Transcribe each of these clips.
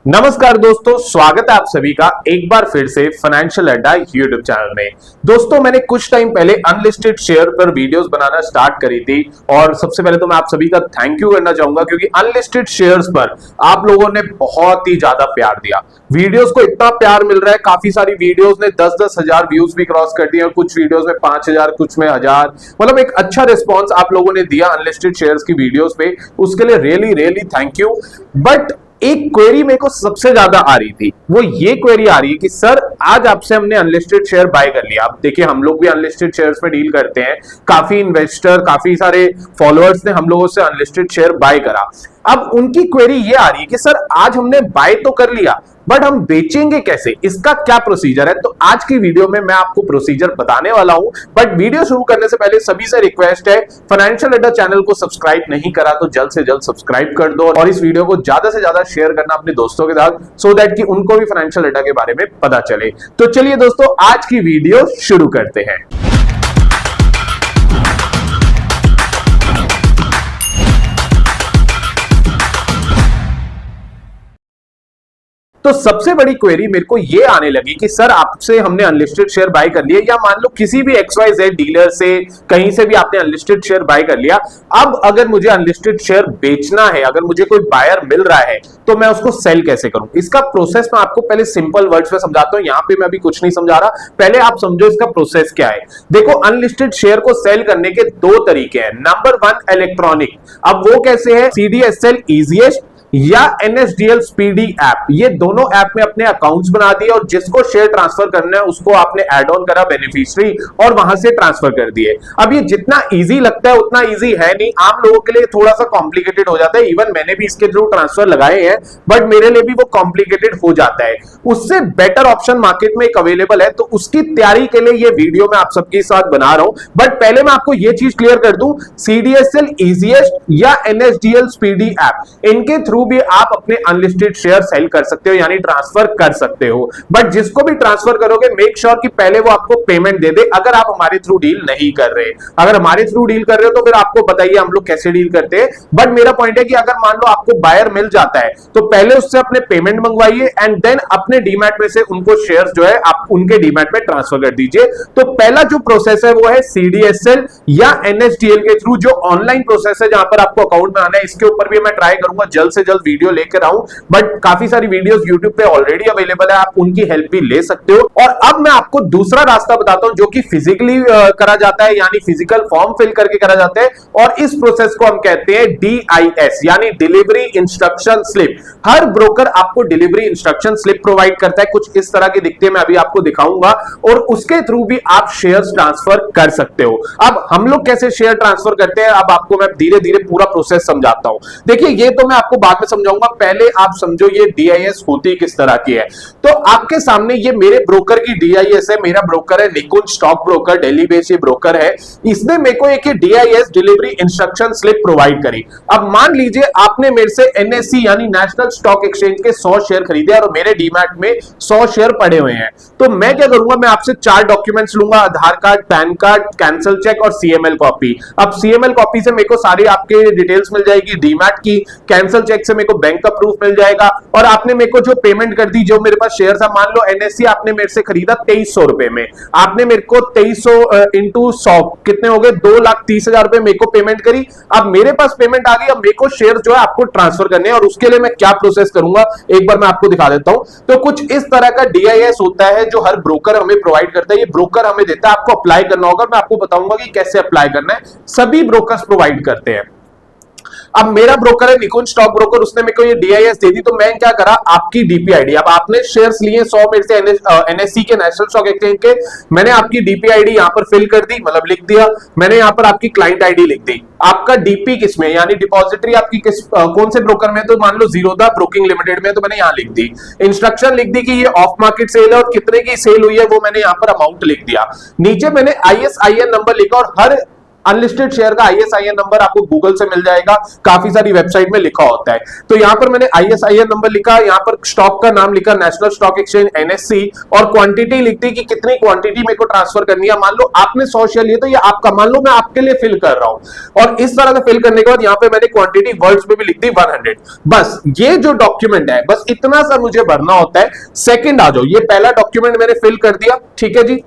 नमस्कार दोस्तों, स्वागत है आप सभी का एक बार फिर से फाइनेंशियल अड्डा यूट्यूब चैनल में। दोस्तों, मैंने कुछ टाइम पहले अनलिस्टेड शेयर पर वीडियोस बनाना स्टार्ट करी थी और सबसे पहले तो मैं आप सभी का थैंक यू करना चाहूंगा क्योंकि अनलिस्टेड शेयर्स पर आप लोगों ने बहुत ही ज्यादा प्यार दिया। वीडियोस को इतना प्यार मिल रहा है, काफी सारी वीडियोस ने 10-10 हजार व्यूज भी क्रॉस कर दिए और कुछ वीडियोस में 5,000, कुछ में 1,000, मतलब एक अच्छा रिस्पॉन्स आप लोगों ने दिया अनलिस्टेड शेयर्स की वीडियोस पे। उसके लिए really really thank you. But एक क्वेरी मेरे को सबसे ज्यादा आ रही थी, वो ये क्वेरी आ रही है कि सर आज आपसे हमने अनलिस्टेड शेयर बाय कर लिया। अब देखिए, हम लोग भी अनलिस्टेड शेयर्स में डील करते हैं, काफी इन्वेस्टर, काफी सारे फॉलोअर्स ने हम लोगों से अनलिस्टेड शेयर बाय करा। अब उनकी क्वेरी ये आ रही है कि सर आज हमने बाय तो कर लिया बट हम बेचेंगे कैसे, इसका क्या प्रोसीजर है। तो आज की वीडियो में मैं आपको प्रोसीजर बताने वाला हूं। बट वीडियो शुरू करने से पहले सभी से रिक्वेस्ट है, फाइनेंशियल अड्डा चैनल को सब्सक्राइब नहीं करा तो जल्द से जल्द सब्सक्राइब कर दो और इस वीडियो को ज्यादा से ज्यादा शेयर करना अपने दोस्तों के साथ, सो दैट कि उनको भी फाइनेंशियल अड्डा के बारे में पता चले। तो चलिए दोस्तों, आज की वीडियो शुरू करते हैं। तो सबसे बड़ी क्वेरी मेरे को ये आने लगी कि सर आपसे हमने अनलिस्टेड शेयर बाय कर लिया, या मान लो किसी भी XYZ डीलर से कहीं से भी आपने अनलिस्टेड शेयर बाय कर लिया। अब अगर मुझे अनलिस्टेड शेयर बेचना है, अगर मुझे कोई बायर मिल रहा है तो मैं उसको सेल कैसे करूं। इसका प्रोसेस मैं आपको पहले सिंपल वर्ड्स में समझाता हूं। यहां पे मैं अभी कुछ नहीं समझा रहा, पहले आप समझो इसका प्रोसेस क्या है। देखो, अनलिस्टेड शेयर को सेल करने के दो तरीके हैं। Number 1, electronic. अब वो कैसे है, CDSL ईजीएस्ट या NSDL स्पीडी ऐप, ये दोनों ऐप में अपने अकाउंट्स बना दिए और जिसको शेयर ट्रांसफर करना है उसको आपने ऐड ऑन करा बेनिफिशियरी और वहां से ट्रांसफर कर दिए। अब ये जितना इजी लगता है उतना इजी है नहीं, आम लोगों के लिए थोड़ा सा कॉम्प्लिकेटेड हो जाता है। इवन मैंने भी इसके थ्रू ट्रांसफर लगाए हैं बट मेरे लिए भी वो कॉम्प्लिकेटेड हो जाता है। उससे बेटर ऑप्शन मार्केट में एक अवेलेबल है, तो उसकी तैयारी के लिए ये वीडियो मैं आप सबके साथ बना रहा हूं। बट पहले मैं आपको ये चीज क्लियर कर दूं, CDSL ईजीएस्ट या NSDL स्पीडी ऐप, इनके थ्रू भी आप अपने अनलिस्टेड शेयर सेल कर सकते हो, यानी ट्रांसफर कर सकते हो। बट जिसको भी ट्रांसफर करोगे मेक श्योर कि पहले वो आपको पेमेंट दे दे, अगर आप हमारे थ्रू डील नहीं कर रहे। अगर हमारे थ्रू डील कर रहे हो तो फिर आपको बताइए हम लोग कैसे डील करते हैं। बट मेरा पॉइंट है कि अगर मान लो आपको बायर मिल जाता है तो पहले उससे अपने पेमेंट मंगवाइए एंड देन अपने डीमैट में से उनको शेयर्स जो है आप उनके डीमैट में ट्रांसफर कर दीजिए। तो पहला जो प्रोसेस है वो है CDSL या NSDL के थ्रू, जो ऑनलाइन प्रोसेस है जहां पर आपको अकाउंट बनाना है। इसके ऊपर भी मैं ट्राई करूंगा जल्द से जल्द वीडियो लेकर आऊं, बट काफी सारी वीडियोस YouTube पे ऑलरेडी अवेलेबल है, आप उनकी हेल्प भी ले सकते हो। और अब मैं आपको दूसरा रास्ता बताता हूं जो कि फिजिकली करा जाता है, यानी फिजिकल फॉर्म फिल करके करा जाता है, और इस प्रोसेस को हम कहते हैं DIS यानी डिलीवरी इंस्ट्रक्शन स्लिप। हर ब्रोकर आपको डिलीवरी इंस्ट्रक्शन स्लिप प्रोवाइड करता है, कुछ इस तरह की दिखती है, मैं अभी आपको दिखाऊंगा, और उसके थ्रू भी आप शेयर्स ट्रांसफर कर सकते हो। अब हम लोग कैसे शेयर ट्रांसफर करते हैं, अब आपको मैं धीरे धीरे पूरा प्रोसेस समझाता हूं। देखिए, ये तो मैं आपको बाद में समझाऊंगा, पहले आप समझो ये DIS होती किस तरह की है। तो आपके सामने ये मेरे ब्रोकर की DIS है। मेरा ब्रोकर है निकुंज स्टॉक ब्रोकर, दिल्ली बेस्ड ये ब्रोकर है। इसने मेरे को एक DIS delivery instruction slip provide करी। अब मान लीजिए आपने मेरे से NSE यानी नेशनल स्टॉक एक्सचेंज के 100 शेयर खरीदे और मेरे डीमैट में 100 शेयर पड़े हुए हैं। तो मैं क्या करूंगा, मैं आपसे 4 डॉक्यूमेंट्स लूंगा, Aadhaar card, PAN card, cancel cheque और CML कॉपी। अब CML कॉपी से मेरे को सारी आपके डिटेल्स मिल जाएगी डीमैट की, कैंसिल चेक से मेरे को बैंक का प्रूफ मिल जाएगा, और आपने मेरे को जो पेमेंट कर दी, जो मेरे पास शेयर्स है, मान लो NSE आपने मेरे से खरीदा 2300 रुपए में, आपने मेरे को 2300 इंटू 100 कितने हो गए, 2,30,000 रुपए मेरे को पेमेंट करी। अब मेरे पास पेमेंट आ गई, अब मेरे को शेयर जो है आपको ट्रांसफर करने हैं, और उसके लिए मैं क्या प्रोसेस करूंगा एक बार मैं आपको दिखा देता हूं। तो कुछ इस तरह का DIS होता है जो हर ब्रोकर हमें प्रोवाइड करता है। ये ब्रोकर हमें देता है, आपको अप्लाई करना होगा, मैं आपको बताऊंगा कि कैसे अप्लाई करना है। सभी ब्रोकर्स प्रोवाइड करते हैं। अब मेरा ब्रोकर है निकुंज स्टॉक ब्रोकर, उसने मेरे को ये DIS दे दी, तो मैं क्या करा, आपकी DPID, अब आपने शेयर्स लिए 100 मेरे से NSE के, नेशनल स्टॉक एक्सचेंज के, मैंने आपकी DPID यहां पर फिल कर दी, मतलब लिख दिया। मैंने यहां पर आपकी क्लाइंट आईडी लिख दी। आपका DP किसमें, यानी डिपॉजिटरी आपकी किस कौन से ब्रोकर में, तो मान लो जीरोधा ब्रोकिंग लिमिटेड में, तो मैंने यहां लिख दी। इंस्ट्रक्शन लिख दी कि ये ऑफ मार्केट सेल है और कितने की सेल हुई है वो मैंने यहां पर अमाउंट लिख दिया। नीचे मैंने ISIN नंबर लिखा और हर अनलिस्टेड शेयर का ISIN नंबर आपको गूगल से मिल जाएगा, काफी सारी वेबसाइट में लिखा होता है। तो यहां पर मैंने ISIN नंबर लिखा, यहां पर स्टॉक का नाम लिखा नेशनल स्टॉक एक्सचेंज NSE, और क्वांटिटी लिख दी कि कितनी क्वांटिटी मेरे को ट्रांसफर करनी है। मान लो आपने 100 शेयर लिए तो ये आपका, मान लो मैं आपके लिए फिल कर रहा हूं, और इस तरह से फिल करने के बाद यहां पे मैंने क्वांटिटी वर्ड्स में भी लिख दी 100। बस ये जो डॉक्यूमेंट है, बस इतना सा मुझे भरना होता है। सेकंड आ जाओ, ये पहला डॉक्यूमेंट मैंने फिल कर दिया, ठीक है जी।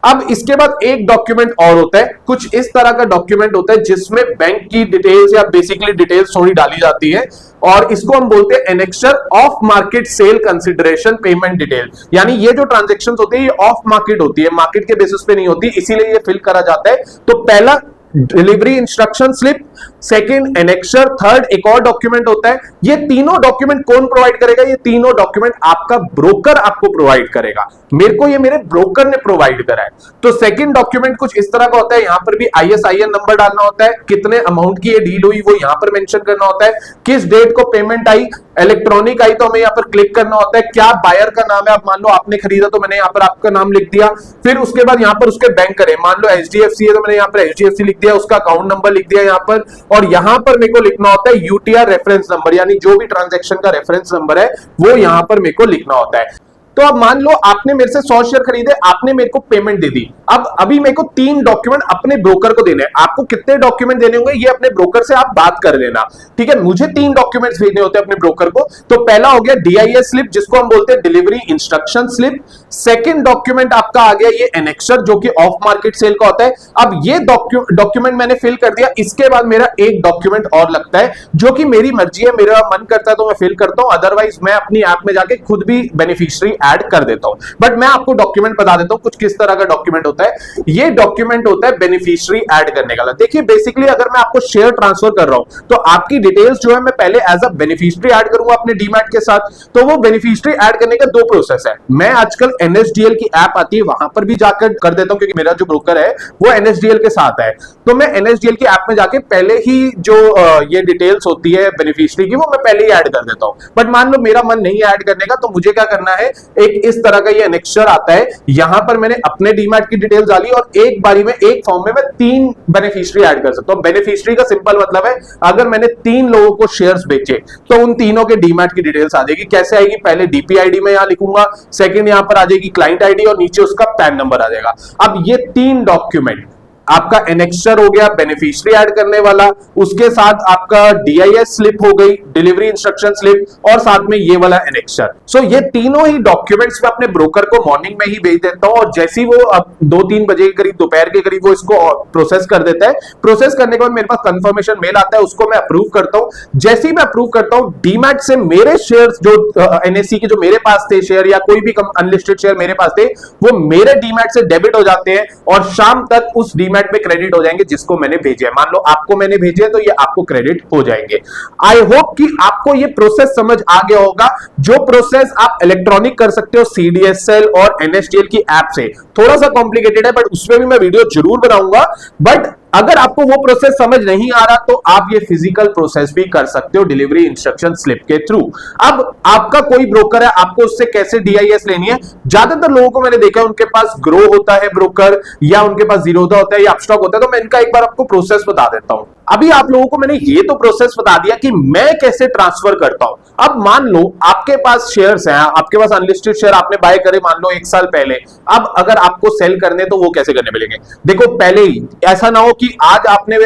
अब इसके बाद एक डॉक्यूमेंट और होता है, कुछ इस तरह का डॉक्यूमेंट होता है जिसमें बैंक की डिटेल्स या बेसिकली डिटेल्स थोड़ी डाली जाती है, और इसको हम बोलते हैं annexure of market sale consideration payment detail. यानी ये जो ट्रांजैक्शंस होती है ये ऑफ मार्केट होती है, मार्केट के बेसिस पे नहीं होती, इसीलिए ये फिल करा जाता है। तो पहला delivery instruction slip, second annexure, third एक और डॉक्यूमेंट होता है। ये तीनों डॉक्यूमेंट कौन प्रोवाइड करेगा? ये तीनों डॉक्यूमेंट आपका ब्रोकर आपको प्रोवाइड करेगा। मेरे को ये मेरे ब्रोकर ने प्रोवाइड करा है। तो सेकंड डॉक्यूमेंट कुछ इस तरह का होता है, यहां पर भी ISIN नंबर डालना होता है, कितने अमाउंट की ये डील हुई वो यहां पर मेंशन करना होता है, किस डेट को पेमेंट आई, इलेक्ट्रॉनिक आई तो हमें यहां पर क्लिक करना होता है, क्या बायर का नाम है, अब मान लो आपने खरीदा तो मैंने यहां पर आपका नाम लिख दिया, फिर उसके बाद यहां पर उसके बैंक करें, मान लो HDFC है तो मैंने यहां पर HDFC लिख दिया, उसका अकाउंट नंबर लिख दिया यहां पर, और यहां पर मेरे को लिखना होता है UTR रेफरेंस नंबर, यानी जो भी ट्रांजैक्शन का रेफरेंस नंबर है वो यहां पर मेरे को लिखना होता है। तो अब मान लो आपने मेरे से 100 शेयर खरीदे, आपने मेरे को पेमेंट दे दी, अब अभी मेरे को 3 डॉक्यूमेंट अपने ब्रोकर को देने हैं। आपको कितने डॉक्यूमेंट देने होंगे ये अपने ब्रोकर से आप बात कर लेना, ठीक है। मुझे 3 डॉक्यूमेंट्स भेजने होते हैं अपने ब्रोकर को। तो पहला हो गया DIS स्लिप, जिसको हम बोलते हैं delivery instruction slip. Second document आपका आ गया ये एनेक्सर, जो कि ऑफ मार्केट सेल का होता है। अब ये डॉक्यूमेंट मैंने फिल कर दिया, इसके बाद मेरा एक डॉक्यूमेंट और लगता है, जो कि मेरी मर्जी है, मेरा मन करता है तो मैं फिल करता हूं, अदरवाइज मैं अपनी ऐप में जाके खुद भी बेनिफिशियरी ऐड कर देता हूं। बट मैं आपको डॉक्यूमेंट बता देता हूं कुछ किस तरह का डॉक्यूमेंट होता है। ये डॉक्यूमेंट होता है बेनिफिशियरी ऐड करने का। देखिए बेसिकली अगर मैं आपको शेयर ट्रांसफर कर रहा हूं तो आपकी डिटेल्स जो है मैं पहले एज अ बेनिफिशियरी ऐड करूंगा अपने डीमैट के साथ। तो वो बेनिफिशियरी ऐड करने का 2 प्रोसेस है। मैं आजकल NSDL की ऐप आती है वहां पर भी जाकर कर देता हूं, क्योंकि मेरा जो ब्रोकर है वो NSDL के साथ है। तो मैं NSDL की ऐप में जाके पहले ही जो ये डिटेल्स होती है बेनिफिशियरी की वो मैं पहले ही ऐड कर देता हूं। बट मान लो मेरा मन नहीं ऐड करने का, तो मुझे क्या करना है, एक इस तरह का ये एनेक्सर आता है, यहां पर मैंने अपने डीमैट की डिटेल्स डाली और एक बारी में एक फॉर्म में मैं 3 बेनिफिशियरी ऐड कर सकता हूं। बेनिफिशियरी का सिंपल मतलब है अगर मैंने 3 लोगों को शेयर्स बेचे तो उन तीनों के डीमैट की डिटेल्स आ जाएगी। कैसे आएगी? पहले DPID में यहां लिखूंगा, सेकंड यहां पर आ जाएगी क्लाइंट आईडी और नीचे उसका पैन नंबर आ जाएगा। अब ये 3 डॉक्यूमेंट, आपका एनेक्सर हो गया बेनिफिशियरी ऐड करने वाला, उसके साथ आपका DIS स्लिप हो गई डिलीवरी इंस्ट्रक्शन स्लिप, और साथ में ये वाला एनेक्सर। सो ये तीनों ही डॉक्यूमेंट्स मैं अपने ब्रोकर को मॉर्निंग में ही भेज देता हूं, और जैसे ही वो अब 2-3 बजे के करीब, दोपहर के करीब वो इसको प्रोसेस कर देता है। प्रोसेस करने के बाद मेरे पास कंफर्मेशन मेल आता है, उसको मैं अप्रूव करता हूं। जैसे ही मैं अप्रूव करता हूं, डीमैट से मेरे शेयर्स जो NSE के जो मेरे पास थे शेयर, या कोई भी अनलिस्टेड शेयर मेरे पास थे, वो मेरे डीमैट से डेबिट हो जाते हैं और शाम तक उस डीमैट में क्रेडिट हो जाएंगे जिसको मैंने भेजे। मान लो आपको मैंने भेजे तो ये आपको क्रेडिट हो जाएंगे। आई होप कि आपको ये प्रोसेस समझ आ गया होगा। जो प्रोसेस आप इलेक्ट्रॉनिक कर सकते हो CDSL और NSDL की ऐप से, थोड़ा सा कॉम्प्लिकेटेड है बट उसमें भी मैं वीडियो जरूर बनाऊंगा। बट अगर आपको वो प्रोसेस समझ नहीं आ रहा तो आप ये फिजिकल प्रोसेस भी कर सकते हो डिलीवरी इंस्ट्रक्शन स्लिप के थ्रू। अब आपका कोई ब्रोकर है, आपको उससे कैसे DIS लेनी है? ज्यादातर लोगों को मैंने देखा है उनके पास ग्रो होता है ब्रोकर, या उनके पास जीरोधा होता है, या अपस्टॉक होता है। तो मैं इनका एक बार आपको प्रोसेस बता देता हूं। अभी आप लोगों को मैंने ये तो प्रोसेस बता दिया कि मैं कैसे ट्रांसफर करता हूं। अब मान लो आपके पास शेयर्स हैं, आपके पास अनलिस्टेड शेयर आपने बाय करे मान लो 1 साल पहले। अब अगर आपको सेल करने तो वो कैसे करने मिलेंगे? देखो पहले ही ऐसा ना हो कि आज आपने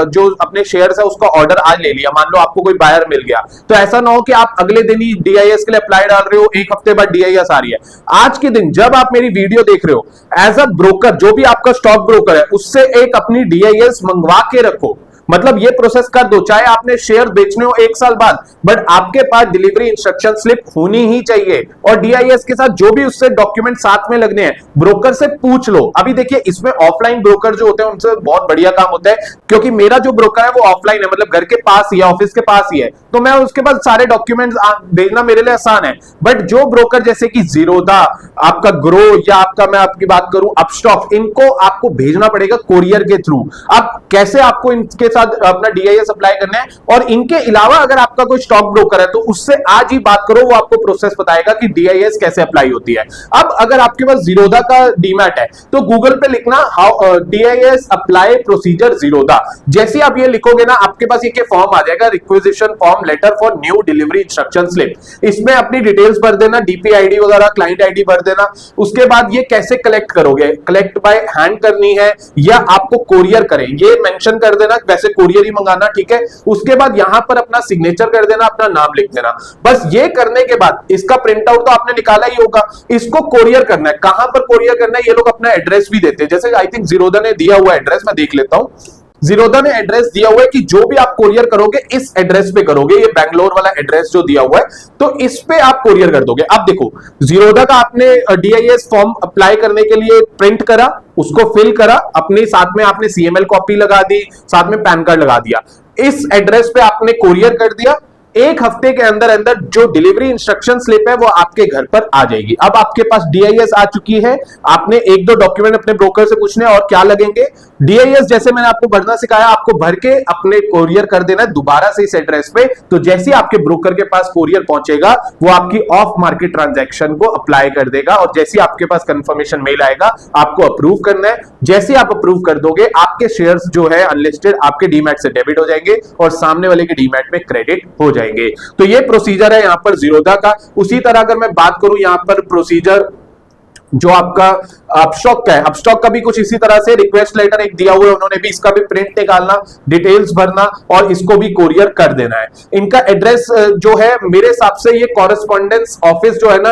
जो अपने शेयर्स है उसका ऑर्डर आज ले लिया, मान लो आपको कोई बायर मिल गया, तो ऐसा ना हो कि आप अगले दिन ही DIS के लिए अप्लाई डाल रहे हो, 1 हफ्ते बाद DIS आ रही है। आज के दिन जब आप मेरी वीडियो देख रहे हो, एज अ ब्रोकर जो भी आपका स्टॉक ब्रोकर है उससे एक अपनी DIS मंगवा के रखो। मतलब ये प्रोसेस कर दो, चाहे आपने शेयर बेचने हो 1 साल बाद, बट आपके पास डिलीवरी इंस्ट्रक्शन स्लिप होनी ही चाहिए। और DIS के साथ जो भी उससे डॉक्यूमेंट साथ में लगने हैं, ब्रोकर से पूछ लो। अभी देखिए इसमें ऑफलाइन ब्रोकर जो होते हैं उनसे बहुत बढ़िया काम होता है, क्योंकि मेरा जो ब्रोकर है वो ऑफलाइन है, मतलब घर के पास ही है, ऑफिस के पास ही है, तो मैं उसके पास सारे डॉक्यूमेंट्स भेजना मेरे लिए आसान है। बट जो ब्रोकर जैसे कि जीरोधा, आपका ग्रो, या आपका मैं आपकी बात करूं अपस्टॉक, इनको आपको भेजना पड़ेगा कोरियर के थ्रू। अब कैसे आपको इनके साथ अपना डीआईएस अप्लाई करना है। और इनके अलावा अगर आपका कोई स्टॉक ब्रोकर है तो उससे आज ही बात करो, वो आपको प्रोसेस बताएगा कि डीआईएस कैसे अप्लाई होती है। अब अगर आपके पास जीरोधा का डीमैट है तो गूगल पे लिखना how DIIs apply procedure Zerodha. जैसे आप ये लिखोगे ना, आपके पास ये फॉर्म आ जाएगा, requisition form letter for new delivery instruction slip. इसमें अपनी डिटेल्स भर देना, डीपी आईडी वगैरह, क्लाइंट आईडी भर देना। उसके बाद ये कैसे कलेक्ट करोगे, कलेक्ट बाय हैंड करनी है या आपको कोरियर करें, ये मेंशन कर देना, वैसे कोरियर ही मंगाना, ठीक है। उसके बाद यहां पर अपना सिग्नेचर कर देना, अपना नाम लिख देना। बस ये करने के बाद इसका प्रिंट आउट तो आपने निकाला ही होगा, इसको कोरियर करना है। कहां पर कोरियर करना है, ये लोग अपना एड्रेस भी देते हैं। जैसे आई थिंक जीरोधा ने दिया हुआ एड्रेस, मैं देख लेता हूं। जीरोधा ने एड्रेस दिया हुआ है कि जो भी आप कोरियर करोगे इस एड्रेस पे करोगे, ये बैंगलोर वाला एड्रेस जो दिया हुआ है, तो इस पे आप कोरियर कर दोगे। अब देखो, जीरोधा का आपने डीआईएस फॉर्म अप्लाई करने के लिए प्रिंट करा, उसको फिल करा, अपने साथ में आपने सीएमएल कॉपी लगा दी, साथ में पैन कार्ड लगा दिया, इस एड्रेस पे आपने कोरियर कर दिया। एक हफ्ते के अंदर अंदर जो डिलीवरी इंस्ट्रक्शन स्लिप है वो आपके घर पर आ जाएगी। अब आपके पास डीआईएस आ चुकी है, आपने एक दो डॉक्यूमेंट अपने ब्रोकर से पूछने और क्या लगेंगे। डीआईएस जैसे मैंने आपको भरना सिखाया, आपको भर के अपने कोरियर कर देना दोबारा से इस एड्रेस पे। तो जैसे आपके ब्रोकर के पास कोरियर पहुंचेगा, वो आपकी ऑफ मार्केट ट्रांजैक्शन को अप्लाई कर देगा और जैसे आपके पास कंफर्मेशन मेल आएगा, आपको अप्रूव करना है। जैसे आप अप्रूव कर दोगे, आपके शेयर्स जो है अनलिस्टेड आपके डीमैट से डेबिट हो जाएंगे और सामने वाले के डीमैट में क्रेडिट हो जाएंगे। तो ये प्रोसीजर है यहां पर जीरोधा का। उसी तरह अगर मैं बात करूं यहां पर प्रोसीजर जो आपका अपस्टॉक का है, अपस्टॉक का भी कुछ इसी तरह से रिक्वेस्ट लेटर एक दिया हुआ है उन्होंने भी, इसका भी प्रिंट निकालना, डिटेल्स भरना और इसको भी कोरियर कर देना है। इनका एड्रेस जो है मेरे हिसाब से ये कॉरेस्पॉन्डेंस ऑफिस जो है ना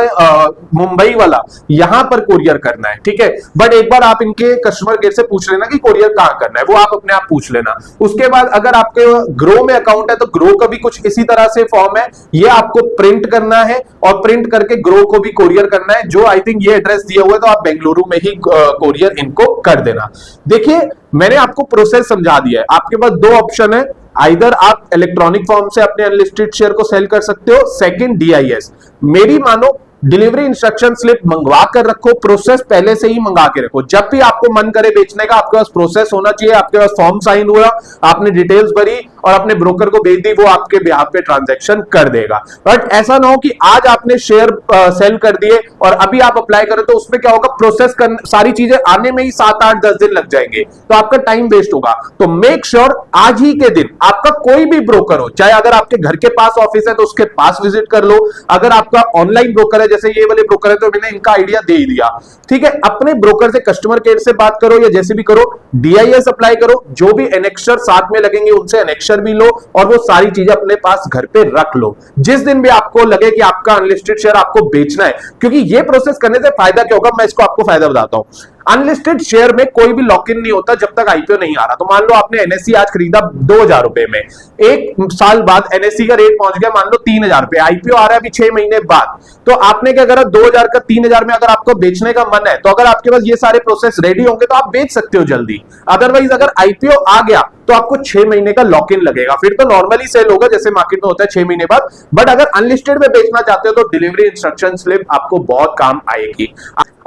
मुंबई वाला, यहां पर कोरियर करना है, ठीक है। बट एक बार आप इनके कस्टमर केयर से पूछ लेना कि कोरियर कहां करना है, वो आप अपने आप पूछ लेना। उसके बाद अगर आपके ग्रो में अकाउंट है तो ग्रो का भी कुछ इसी तरह से फॉर्म है, ये आपको प्रिंट करना है और प्रिंट करके ग्रो को भी कोरियर करना है। जो आई थिंक ये एड्रेस दिया हुआ है तो आप बेंगलुरु में ही कोरियर इनको कर देना। देखिए मैंने आपको प्रोसेस समझा दिया है। आपके पास दो ऑप्शन है, आइदर आप इलेक्ट्रॉनिक फॉर्म से अपने अनलिस्टेड शेयर को सेल कर सकते हो, सेकंड डीआईएस। मेरी मानो डिलीवरी इंस्ट्रक्शन स्लिप मंगवा कर रखो, प्रोसेस पहले से ही मंगा के रखो। जब भी आपको मन करे बेचने का, आपके पास प्रोसेस होना चाहिए, आपके पास फॉर्म साइन हुआ, आपने डिटेल्स भरी और अपने ब्रोकर को भेज दी, वो आपके बिहाफ पे ट्रांजैक्शन कर देगा। बट ऐसा ना हो कि आज आपने शेयर सेल कर दिए और अभी आप अप्लाई करें तो उसमें क्या होगा, प्रोसेस कर सारी चीजें आने में ही 7, 8, 10 दिन लग जाएंगे, तो आपका टाइम वेस्ट होगा। तो मेक श्योर आज ही के दिन आपका कोई भी ब्रोकर हो, चाहे अगर आपके घर के पास ऑफिस है तो उसके पास विजिट कर लो, अगर आपका ऑनलाइन ब्रोकर है जैसे ये वाले ब्रोकर है तो मैंने इनका आइडिया दे ही दिया, ठीक है। अपने ब्रोकर से कस्टमर केयर से बात करो या जैसे भी करो, डीआईएस अप्लाई करो, जो भी एनेक्शर साथ में लगेंगे उनसे एनेक्शर भी लो और वो सारी चीजें अपने पास घर पे रख लो। जिस दिन भी आपको लगे कि आपका अनलिस्टेड शेयर आपको बेचना है, क्योंकि ये प्रोसेस करने से फायदा क्या होगा, मैं इसको आपको फायदा बताता हूं। अनलिस्टेड शेयर में कोई भी लॉक इन नहीं होता जब तक आईपीओ नहीं आ रहा। तो मान लो आपने एनएससी आज खरीदा 2000 रुपए में, एक साल बाद एनएससी का रेट पहुंच गया मान लो 3000 रुपए, आईपीओ आ रहा है अभी 6 महीने बाद, तो आपने क्या करा, 2000 का 3000 में अगर आपको बेचने का मन है तो अगर आपके पास ये सारे प्रोसेस रेडी होंगे तो आप बेच सकते हो जल्दी। अदरवाइज अगर आईपीओ आ गया तो आपको 6 महीने का लॉक इन लगेगा, फिर तो नॉर्मली सेल होगा जैसे मार्केट में होता है 6 महीने बाद। बट अगर अनलिस्टेड में बेचना चाहते हो तो डिलीवरी इंस्ट्रक्शन स्लिप आपको बहुत काम आएगी।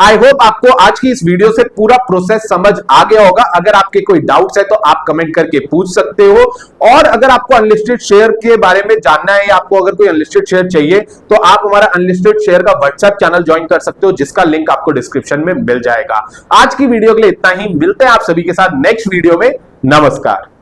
आई होप आपको आज की इस वीडियो से पूरा प्रोसेस समझ आ गया होगा। अगर आपके कोई डाउट्स है तो आप कमेंट करके पूछ सकते हो, और अगर आपको अनलिस्टेड शेयर के बारे में जानना है या आपको अगर कोई अनलिस्टेड शेयर चाहिए तो आप हमारा अनलिस्टेड शेयर का व्हाट्सएप चैनल ज्वाइन कर सकते हो, जिसका लिंक आपको डिस्क्रिप्शन में मिल जाएगा। आज की वीडियो के लिए इतना ही, मिलते हैं आप सभी के साथ नेक्स्ट वीडियो में। नमस्कार।